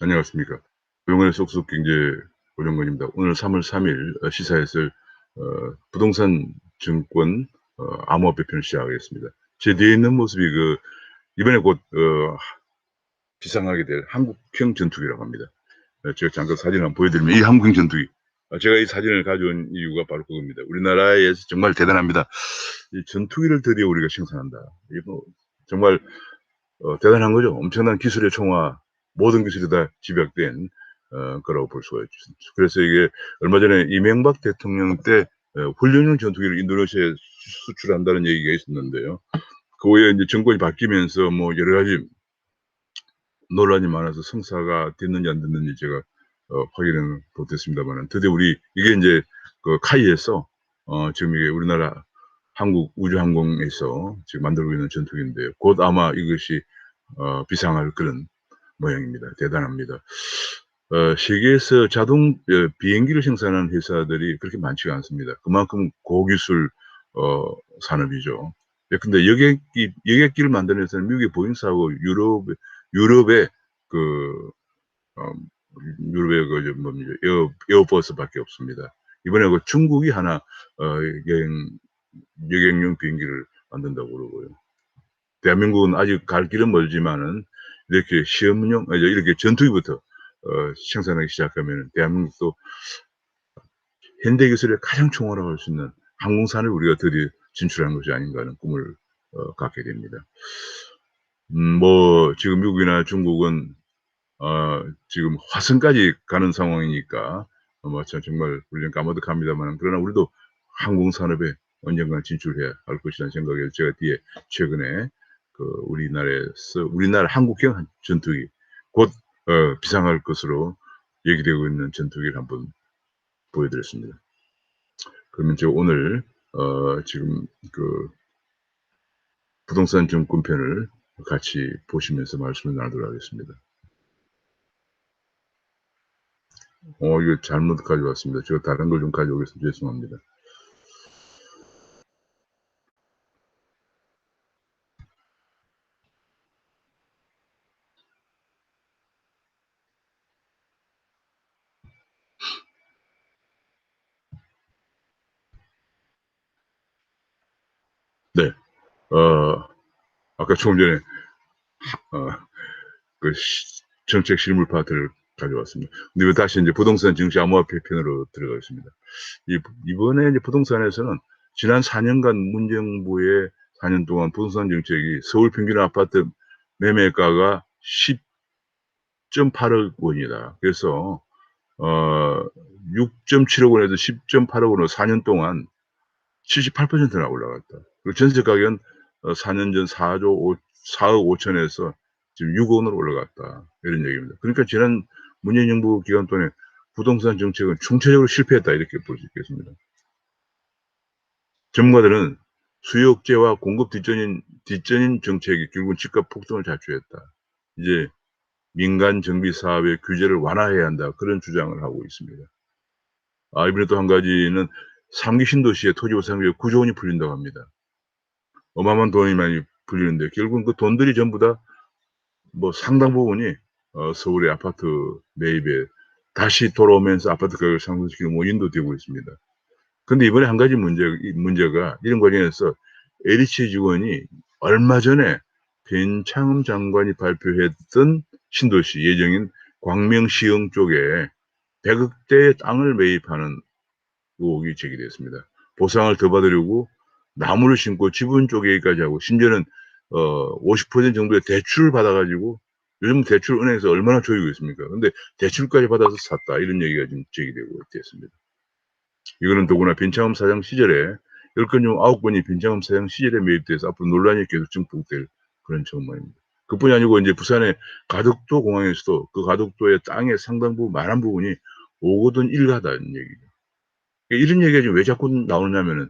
안녕하십니까. 조영원의 쏙쏙 경제 고정관입니다. 오늘 3월 3일 시사회를 부동산 증권 암호화폐 편을 시작하겠습니다. 제 뒤에 있는 모습이 이번에 곧 비상하게 될 한국형 전투기라고 합니다. 제가 잠깐 사진 한번 보여드리면 이 한국형 전투기. 제가 이 사진을 가져온 이유가 바로 그겁니다. 우리나라에서 정말 대단합니다. 이 전투기를 드디어 우리가 생산한다. 이거 정말 대단한 거죠. 엄청난 기술의 총화, 모든 기술이 다 집약된 거라고 볼 수가 있죠. 그래서 이게 얼마 전에 이명박 대통령 때 훈련용 전투기를 인도네시아에 수출한다는 얘기가 있었는데요. 그 후에 이제 정권이 바뀌면서 뭐 여러 가지 논란이 많아서 성사가 됐는지 안 됐는지 제가 확인은 못했습니다만 드디어 이게 이제 그 카이에서 지금 이게 우리나라 한국 우주항공에서 지금 만들고 있는 전투기인데요. 곧 아마 이것이 비상할 그런 모양입니다. 대단합니다. 세계에서 비행기를 생산하는 회사들이 그렇게 많지가 않습니다. 그만큼 고기술 산업이죠. 예, 근데 여객기를 만드는 회사는 미국의 보잉사하고 유럽의 그 어, 유럽의 뭡니까 에어버스밖에 없습니다. 이번에 중국이 하나 여객용 비행기를 만든다고 그러고요. 대한민국은 아직 갈 길은 멀지만은 이렇게 시험용 이렇게 전투기부터 생산하기 시작하면 대한민국도 현대 기술의 가장 총괄할 수 있는 항공산을 우리가 드디어 진출한 것이 아닌가 하는 꿈을 갖게 됩니다. 뭐 지금 미국이나 중국은 지금 화성까지 가는 상황이니까 뭐 정말 우리는 까마득합니다만 그러나 우리도 항공 산업에 언젠가 진출해야 할 것이라는 생각에 제가 뒤에 최근에 우리나라 한국형 전투기 곧 비상할 것으로 얘기되고 있는 전투기를 한번 보여드렸습니다. 그러면 제가 오늘 지금 부동산 증권편을 같이 보시면서 말씀을 나누도록 하겠습니다. 이거 잘못 가져왔습니다. 제가 다른 걸 좀 가져오겠습니다. 죄송합니다. 네. 아까 조금 전에 어, 정책 실물 파트를 가져왔습니다. 근데 다시 이제 부동산 증시 암호화폐 편으로 들어가겠습니다. 이번에 이제 부동산에서는 지난 4년간 문정부의 4년 동안 부동산 정책이 서울 평균 아파트 매매가가 10.8억 원이다. 그래서 6.7억 원에서 10.8억 원으로 4년 동안 78%나 올라갔다. 그리고 전세 가격은 4년 전 4억 5천에서 지금 6억 원으로 올라갔다. 이런 얘기입니다. 그러니까 지난 문재인 정부 기간 동안에 부동산 정책은 총체적으로 실패했다. 이렇게 볼 수 있겠습니다. 전문가들은 수요 억제와 공급 뒷전인 정책이 결국은 집값 폭등을 자초했다. 이제 민간 정비 사업의 규제를 완화해야 한다. 그런 주장을 하고 있습니다. 이번에 또 한 가지는 3기 신도시의 토지보상비가 9조 원이 풀린다고 합니다. 어마어마한 돈이 많이 풀리는데 결국은 그 돈들이 전부 다 뭐 상당 부분이 서울의 아파트 매입에 다시 돌아오면서 아파트 가격을 상승시키는 원인도 되고 있습니다. 근데 이번에 한 가지 문제가 이런 과정에서 LH 직원이 얼마 전에 변창흠 장관이 발표했던 신도시 예정인 광명시흥 쪽에 100억대의 땅을 매입하는 의혹이 제기됐습니다. 보상을 더 받으려고 나무를 심고 지분 쪼개기까지 하고 심지어는 50% 정도의 대출을 받아가지고 요즘 대출 은행에서 얼마나 조이고 있습니까? 근데 대출까지 받아서 샀다 이런 얘기가 지금 제기되고 있습니다. 이거는 더구나 변창흠 사장 시절에 10건 중 9건이 변창흠 사장 시절에 매입돼서 앞으로 논란이 계속 증폭될 그런 전망입니다. 그뿐이 아니고 이제 부산의 가덕도 공항에서도 그 가덕도의 땅의 상당 부분 많은 부분이 오거돈 일가다는 얘기죠. 이런 얘기가 지금 왜 자꾸 나오냐면은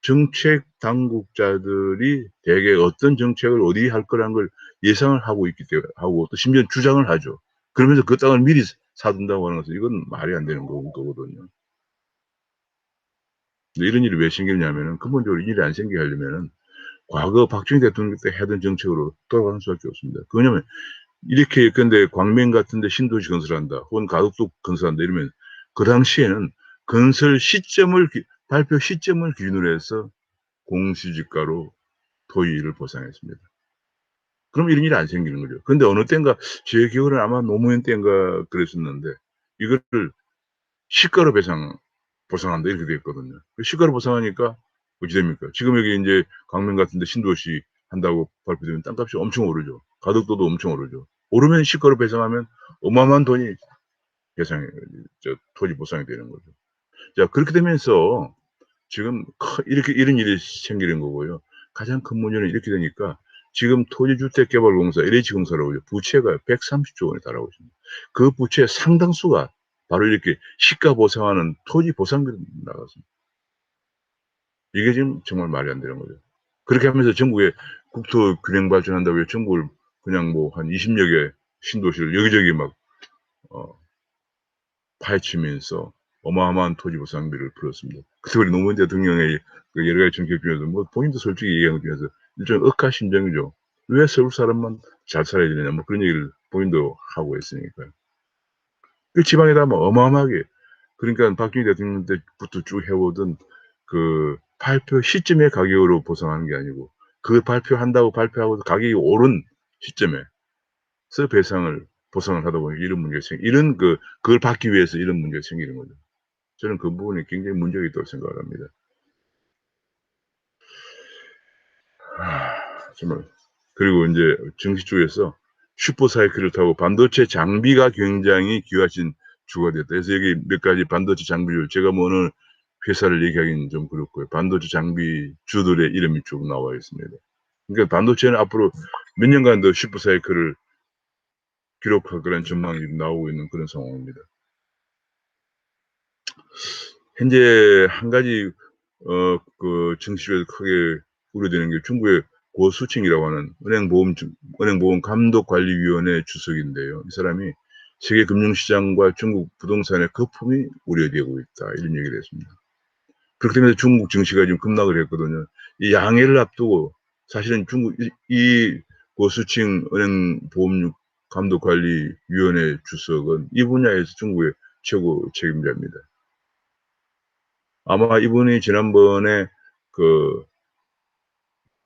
정책 당국자들이 대개 어떤 정책을 어디 할 거라는 걸 예상을 하고 있기 때문에 하고 또 심지어 주장을 하죠. 그러면서 그 땅을 미리 사둔다고 하는 것은 이건 말이 안 되는 거거든요. 이런 일이 왜 생기냐면은 근본적으로 일이 안 생기게 하려면은 과거 박정희 대통령 때 하던 정책으로 돌아가는 수밖에 없습니다. 그거냐면 이렇게 근데 광명 같은 데 신도시 건설한다 혹은 가덕도 건설한다 이러면 그 당시에는 건설 시점을 발표 시점을 기준으로 해서 공시지가로 토지를 보상했습니다. 그럼 이런 일이 안 생기는 거죠. 근데 어느 때인가 제 기억으로는 아마 노무현 때인가 그랬었는데 이거를 시가로 보상한다 이렇게 돼 있거든요. 그 시가로 보상하니까 어찌 됩니까? 지금 여기 인제 강릉 같은 데 신도시 한다고 발표되면 땅값이 엄청 오르죠. 가덕도도 엄청 오르죠. 오르면 시가로 배상하면 어마어마한 돈이 배상이 토지 보상이 되는 거죠. 자 그렇게 되면서 지금 이렇게 이런 일이 생기는 거고요. 가장 큰 문제는 이렇게 되니까 지금 토지주택개발공사 LH공사라고요. 부채가 130조 원에 달하고 있습니다. 그 부채의 상당수가 바로 이렇게 시가 보상하는 토지 보상비로 나갔습니다. 이게 지금 정말 말이 안 되는 거죠. 그렇게 하면서 전국에 국토 균형 발전한다고 해서 전국을 그냥 뭐 한 20여 개 신도시를 여기저기 막 파헤치면서 어마어마한 토지 보상비를 풀었습니다. 그때 우리 노무현 대통령의 그 여러 가지 정책 중에서 뭐 본인도 솔직히 얘기한 것 중에서 일종의 억하심정이죠. "왜 서울 사람만 잘 살아야 되느냐." 뭐 그런 얘기를 본인도 하고 했으니까요. 그 지방에다 뭐 어마어마하게 그러니까 박정희 대통령 때부터 쭉 해오던 그 발표 시점의 가격으로 보상하는 게 아니고 그 발표한다고 발표하고도 가격이 오른 시점에서 배상을 보상을 하다 보니 이런 문제가 이런 그걸 받기 위해서 이런 문제가 생기는 거죠. 저는 그 부분이 굉장히 문제가 있다고 생각을 합니다. 정말 그리고 인제 정치 쪽에서 슈퍼 사이클을 타고 반도체 장비가 굉장히 귀하신 주가 됐다. 그래서 여기 몇 가지 반도체 장비를 제가 뭐 어느 회사를 얘기하기는 좀 그렇고요. 반도체 장비 주들의 이름이 쭉 나와 있습니다. 그러니까 반도체는 앞으로 몇 년간 더 슈퍼 사이클을 기록할 거라는 전망이 나오고 있는 그런 상황입니다. 현재 한 가지 그 정치적으로 크게 우려되는 게 중국의 고수칭이라고 하는 은행보험감독관리위원회 주석인데요. 이 사람이 세계 금융시장과 중국 부동산의 거품이 우려되고 있다. 이런 얘기를 했습니다. 그렇기 때문에 중국 증시가 지금 급락을 했거든요. 이 양해를 앞두고 사실은 중국 이 고수칭 은행보험감독관리위원회 주석은 이 분야에서 중국의 최고 책임자입니다. 아마 이분이 지난번에 그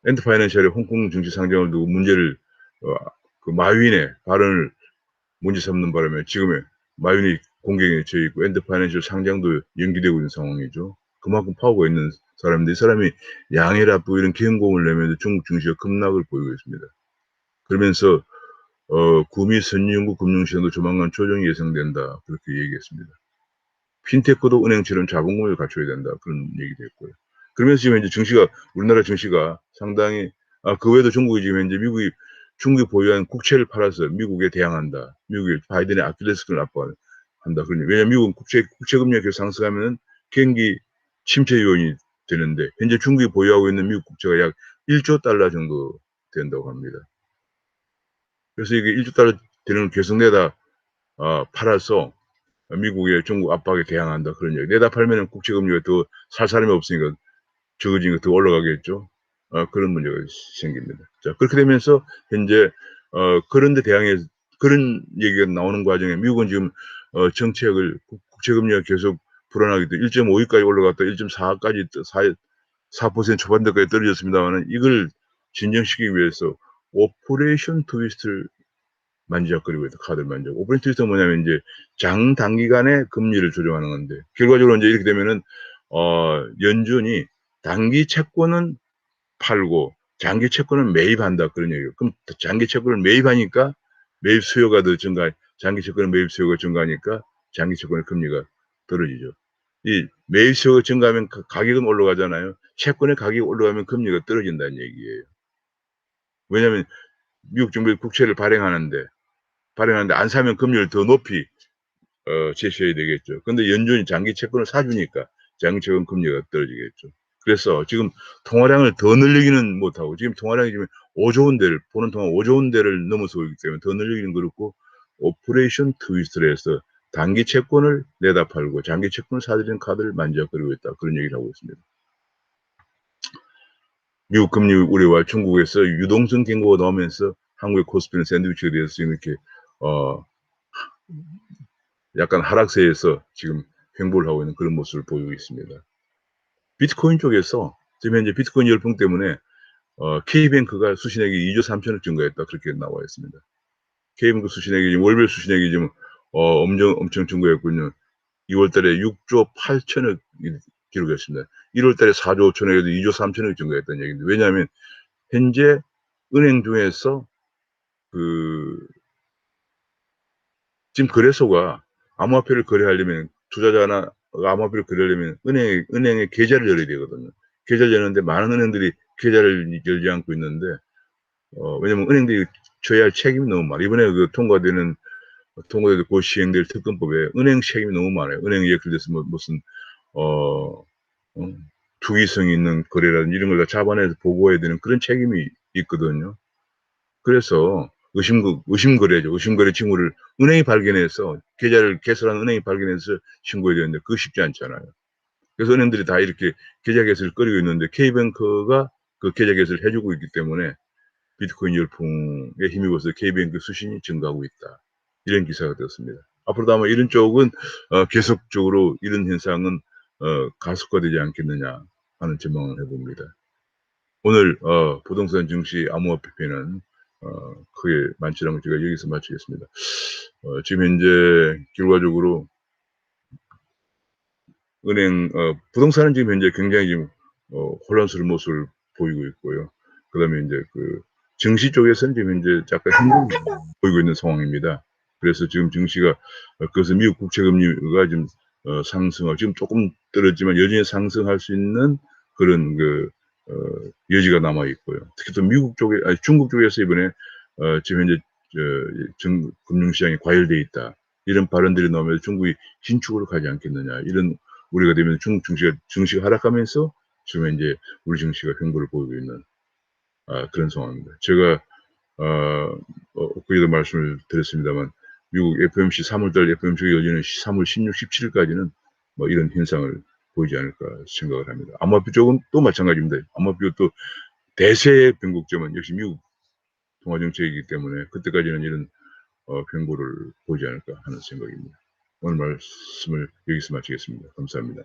엔터파이낸셜의 홍콩 증시 상장을 두고 문제를 어 그 마윈의 발언을 문제 삼는 바람에 지금의 마윈이 공경에 처해 있고 엔터파이낸셜 상장도 연기되고 있는 상황이죠. 그만큼 파워가 있는 사람인데 이 사람이 양해를 앞두고 이런 경고를 내면서 중국 증시가 급락을 보이고 있습니다. 그러면서 구미 선진국 금융시장도 조만간 조정이 예상된다. 그렇게 얘기했습니다. 핀테크도 은행처럼 자본금을 갖춰야 된다. 그런 얘기도 했고요. 그러면서 지금 현재 증시가 우리나라 증시가 상당히 그 외에도 중국이 지금 현재 미국이 중국이 보유한 국채를 팔아서 미국에 대항한다. 미국이 바이든의 아킬레스건을 압박한다. 그러니 왜냐하면 미국은 국채 금리가 계속 상승하면은 경기 침체 요인이 되는데 현재 중국이 보유하고 있는 미국 국채가 약 1조 달러 정도 된다고 합니다. 그래서 이게 1조 달러 되는 걸 계속 내다 팔아서 미국의 중국 압박에 대항한다 그런 얘기. 내다 팔면은 국채 금리가 더 살 사람이 없으니까 적어지니까 더 올라가겠죠. 그런 문제가 생깁니다. 자 그렇게 되면서 현재 그런 데 대항해서 그런 얘기가 나오는 과정에 미국은 지금 정책을 국채 금리가 계속 불안하기 때문에 1.52까지 올라갔다 1.4까지 4% 초반대까지 떨어졌습니다마는 이걸 진정시키기 위해서 오퍼레이션 트위스트를 만지작거리고 있다. 카드를 만지작. 오퍼레이션 트위스트가 뭐냐면 인제 장단기간에 금리를 조정하는 건데 결과적으로 인제 이렇게 되면은 연준이 단기 채권은 팔고 장기 채권은 매입한다 그런 얘기예요. 그럼 장기 채권을 매입하니까 매입 수요가 더 장기 채권의 매입 수요가 증가하니까 장기 채권의 금리가 떨어지죠. 이 매입 수요가 증가하면 가격은 올라가잖아요. 채권의 가격이 올라가면 금리가 떨어진다는 얘기예요. 왜냐하면 미국 정부의 국채를 발행하는데 안 사면 금리를 더 높이 제시해야 되겠죠. 근데 연준이 장기 채권을 사 주니까 장기 채권 금리가 떨어지겠죠. 그래서 지금 통화량을 더 늘리기는 못하고 지금 통화량이 지금 5조 원대를 보는 통화 5조 원대를 넘어서고 있기 때문에 더 늘리기는 그렇고 오퍼레이션 트위스트를 해서 단기 채권을 내다 팔고 장기 채권을 사들이는 카드를 만지작거리고 있다. 그런 얘기를 하고 있습니다. 미국 금리 우려와 중국에서 유동성 경고가 나오면서 한국의 코스피는 샌드위치가 되어서 이렇게 어 약간 하락세에서 지금 횡보를 하고 있는 그런 모습을 보이고 있습니다. 비트코인 쪽에서 지금 현재 비트코인 열풍 때문에 K뱅크가 수신액이 2조 3천억 증가했다 그렇게 나와 있습니다. K뱅크 수신액이 지금 월별 수신액이 지금 엄청 증가했군요. 2월 달에 6조 8천억 기록했습니다. 1월 달에 4조 5천억에도 2조 3천억 증가했다는 얘기인데, 왜냐하면 현재 은행 중에서 그 지금 거래소가 암호화폐를 거래하려면, 투자자나 암호화폐를 거래하려면 은행에 계좌를 열어야 되거든요. 계좌를 여는데 많은 은행들이 계좌를 열지 않고 있는데, 왜냐면 은행들이 져야 할 책임이 너무 많아요. 이번에 통과되는 곧 시행될 특검법에 은행 책임이 너무 많아요. 은행이 예를 들어서 무슨 어, 어, 투기성 있는 거래라든지 이런 걸 다 잡아내서 보고해야 되는 그런 책임이 있거든요. 그래서 의심거래죠. 의심거래 징후를 은행이 발견해서, 계좌를 개설한 은행이 발견해서 신고해야 되는데 그거 쉽지 않잖아요. 그래서 은행들이 다 이렇게 계좌 개설을 꺼리고 있는데, K뱅크가 그 계좌 개설을 해주고 있기 때문에 비트코인 열풍에 힘입어서 K뱅크 수신이 증가하고 있다. 이런 기사가 되었습니다. 앞으로도 아마 이런 쪽은 계속적으로 이런 현상은 가속화되지 않겠느냐 하는 전망을 해봅니다. 오늘 부동산 증시 암호화폐 편은 크게 많지 않은 거 제가 여기서 마치겠습니다. 지금 현재 결과적으로 부동산은 지금 현재 굉장히 지금 혼란스러운 모습을 보이고 있고요. 그다음에 이제 증시 쪽에서는 지금 현재 약간 흔들림이 보이고 있는 상황입니다. 그래서 지금 증시가 그래서 미국 국채 금리가 지금 상승하고, 지금 조금 떨어지만 여전히 상승할 수 있는 그런 어, 여지가 남아 있고요. 특히 또 중국 쪽에서 이번에 지금 현재 금융시장이 과열돼 있다, 이런 발언들이 나오면 중국이 신축으로 가지 않겠느냐, 이런 우리가 되면 중국 증시가 하락하면서 지금 이제 우리 증시가 횡보를 보이고 있는 그런 상황입니다. 제가 엊그제도 말씀을 드렸습니다만, 미국 FOMC 3월달 FOMC가 열리는 3월 16, 17일까지는 뭐 이런 현상을 보이지 않을까 생각을 합니다. 암호화폐 쪽은 또 마찬가지입니다. 암호화폐가 또 대세의 변곡점은 역시 미국 통화정책이기 때문에 그때까지는 이런 횡보를 보이지 않을까 하는 생각입니다. 오늘 말씀을 여기서 마치겠습니다. 감사합니다.